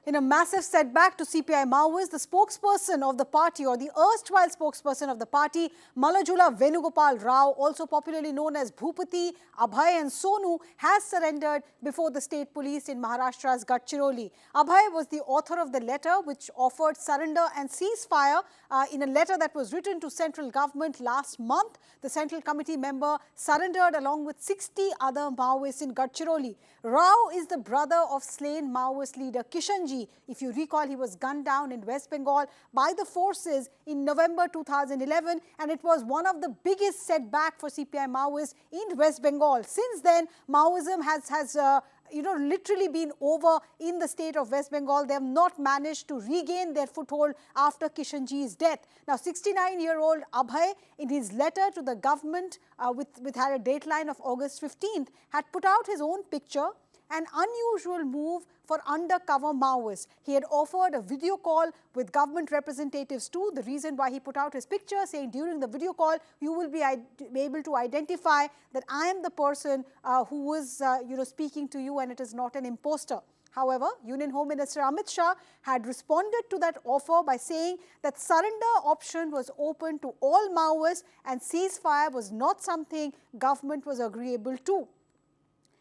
In a massive setback to CPI Maoists, the spokesperson of the party, or the erstwhile spokesperson of the party, Mallojula Venugopal Rao, also popularly known as Bhupati, Abhay and Sonu, has surrendered before the state police in Maharashtra's Gadchiroli. Abhay was the author of the letter which offered surrender and ceasefire in a letter that was written to central government last month. The central committee member surrendered along with 60 other Maoists in Gadchiroli. Rao is the brother of slain Maoist leader Kishanji. If you recall, he was gunned down in West Bengal by the forces in November 2011, and it was one of the biggest setback for CPI Maoists in West Bengal. Since then, Maoism has literally been over in the state of West Bengal. They have not managed to regain their foothold after Kishanji's death. Now, 69-year-old Abhay, in his letter to the government, which had a dateline of August 15th, had put out his own picture, an unusual move for undercover Maoists. He had offered a video call with government representatives too. The reason why he put out his picture, saying during the video call, you will be able to identify that I am the person who was speaking to you, and it is not an imposter. However, Union Home Minister Amit Shah had responded to that offer by saying that surrender option was open to all Maoists and ceasefire was not something government was agreeable to.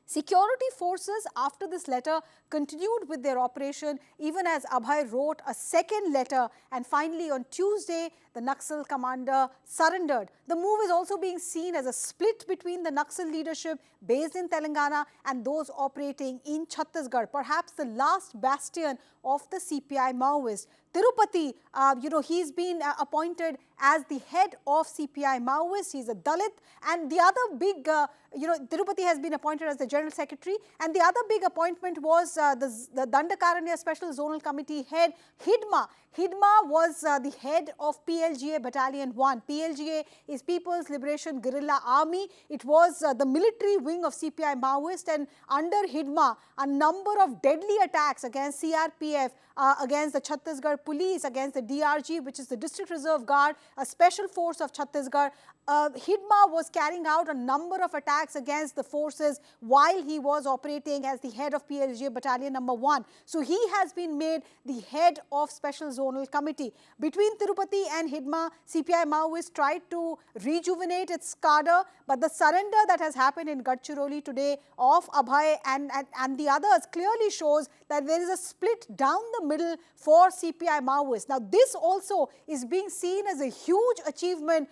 Security forces after this letter continued with their operation even as Abhay wrote a second letter, and finally on Tuesday the Naxal commander surrendered. The move is also being seen as a split between the Naxal leadership based in Telangana and those operating in Chhattisgarh, perhaps the last bastion of the CPI Maoists. Tirupati, he's been appointed as the head of CPI Maoists. He's a Dalit, and the other big, Tirupati has been appointed as the General Secretary, and the other big appointment was the Dandakaranya Special Zonal Committee head, Hidma. Hidma was the head of PLGA Battalion 1. PLGA is People's Liberation Guerrilla Army. It was the military wing of CPI Maoist, and under Hidma, a number of deadly attacks against CRPF, against the Chhattisgarh police, against the DRG, which is the District Reserve Guard, a special force of Chhattisgarh. Hidma was carrying out a number of attacks against the forces while he was operating as the head of PLGA Battalion number 1. So he has been made the head of Special Zonal Committee. Between Tirupati and Hidma, CPI Maoists tried to rejuvenate its cadre, but the surrender that has happened in Gadchiroli today of Abhay and the others clearly shows that there is a split down the middle for CPI Maoists. Now, this also is being seen as a huge achievement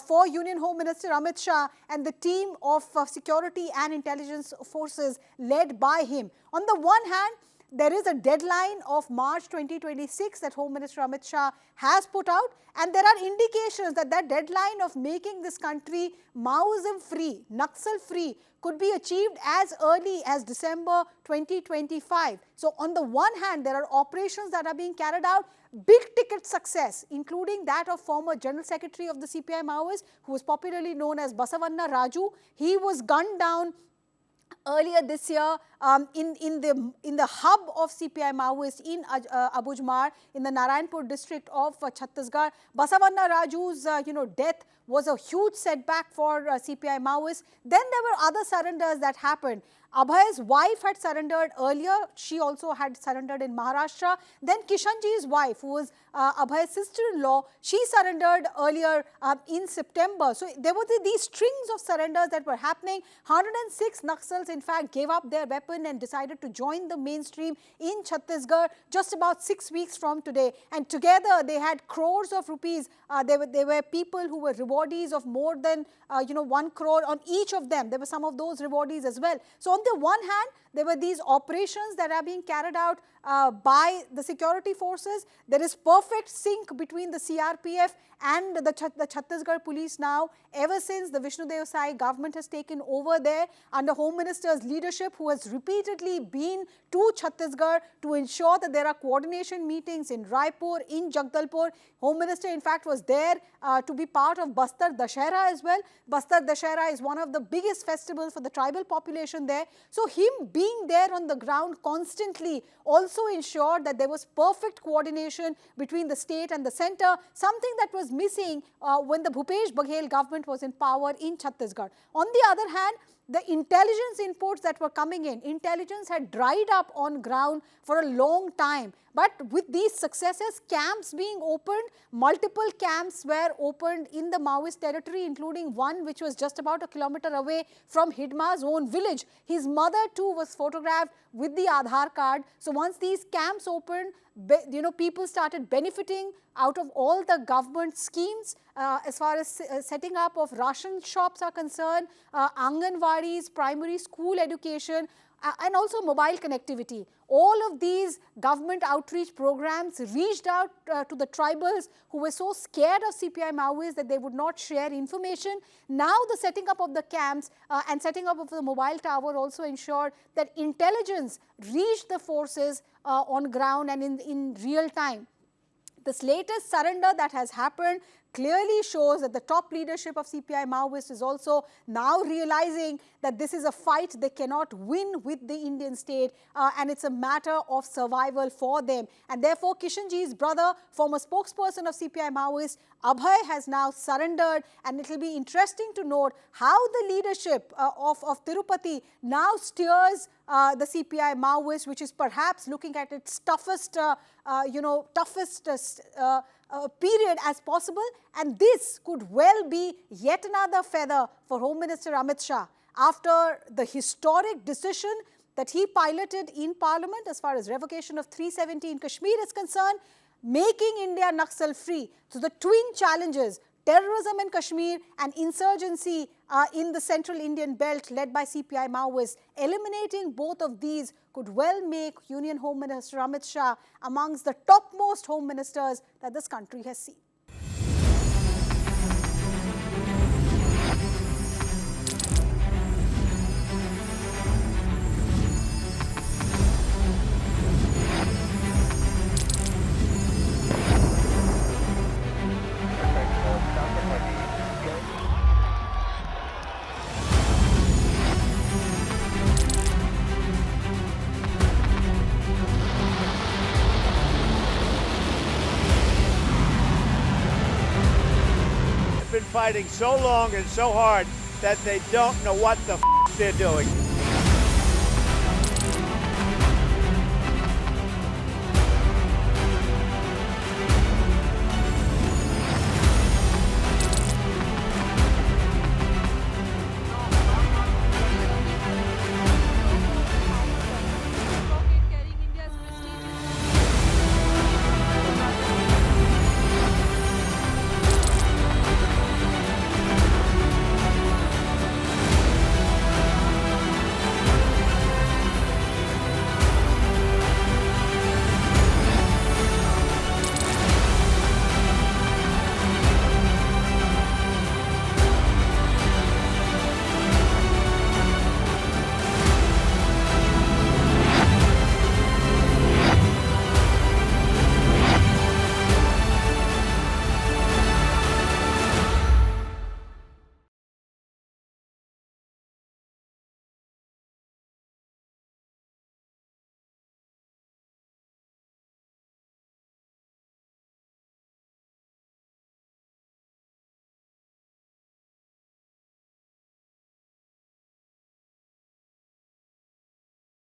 for Union Home Minister Amit Shah and the team of security and intelligence forces led by him. On the one hand, there is a deadline of March 2026 that Home Minister Amit Shah has put out, and there are indications that that deadline of making this country Maoism free, Naxal free, could be achieved as early as December 2025. So on the one hand, there are operations that are being carried out, big ticket success, including that of former General Secretary of the CPI Maoists, who was popularly known as Basavaraju. He was gunned down earlier this year in the hub of CPI Maoists in Abujmar, in the Narayanpur district of Chhattisgarh. Basavaraju's death was a huge setback for CPI Maoists. Then there were other surrenders that happened. Abhay's wife had surrendered earlier. She also had surrendered in Maharashtra. Then Kishanji's wife, who was Abhay's sister-in-law, she surrendered earlier in September. So there were these strings of surrenders that were happening. 106 Naxals, in fact, gave up their weapon and decided to join the mainstream in Chhattisgarh just about 6 weeks from today. And together they had crores of rupees. There were people who were rewardees of more than 1 crore on each of them. There were some of those rewardees as well. So on the one hand, there were these operations that are being carried out by the security forces. There is perfect sync between the CRPF and the Chhattisgarh police now, ever since the Vishnu Deo Sai government has taken over there under Home Minister's leadership, who has repeatedly been to Chhattisgarh to ensure that there are coordination meetings in Raipur, in Jagdalpur. Home Minister, in fact, was there to be part of Bastar Dashera as well. Bastar Dashera is one of the biggest festivals for the tribal population there. So him being there on the ground constantly also ensured that there was perfect coordination between the state and the centre, something that was missing when the Bhupesh Baghel government was in power in Chhattisgarh. On the other hand, the intelligence inputs that were coming in, intelligence had dried up on ground for a long time. But with these successes, camps being opened, multiple camps were opened in the Maoist territory, including one which was just about a kilometer away from Hidma's own village. His mother too was photographed with the Aadhaar card. So once these camps opened, people started benefiting out of all the government schemes as far as setting up of ration shops are concerned, Anganwadis, primary school education, and also mobile connectivity. All of these government outreach programs reached out to the tribals who were so scared of CPI Maoists that they would not share information. Now the setting up of the camps and setting up of the mobile tower also ensured that intelligence reached the forces on ground and in real time. This latest surrender that has happened clearly shows that the top leadership of CPI Maoist is also now realizing that this is a fight they cannot win with the Indian state and it's a matter of survival for them. And therefore, Kishanji's brother, former spokesperson of CPI Maoist, Abhay, has now surrendered, and it will be interesting to note how the leadership of Tirupati now steers the CPI Maoist, which is perhaps looking at its toughest period as possible, and this could well be yet another feather for Home Minister Amit Shah after the historic decision that he piloted in Parliament as far as revocation of 370 in Kashmir is concerned, making India Naxal free. So the twin challenges, terrorism in Kashmir and insurgency in the central Indian belt led by CPI Maoists, eliminating both of these could well make Union Home Minister Amit Shah amongst the topmost home ministers that this country has seen. Been fighting so long and so hard that they don't know what the they're doing.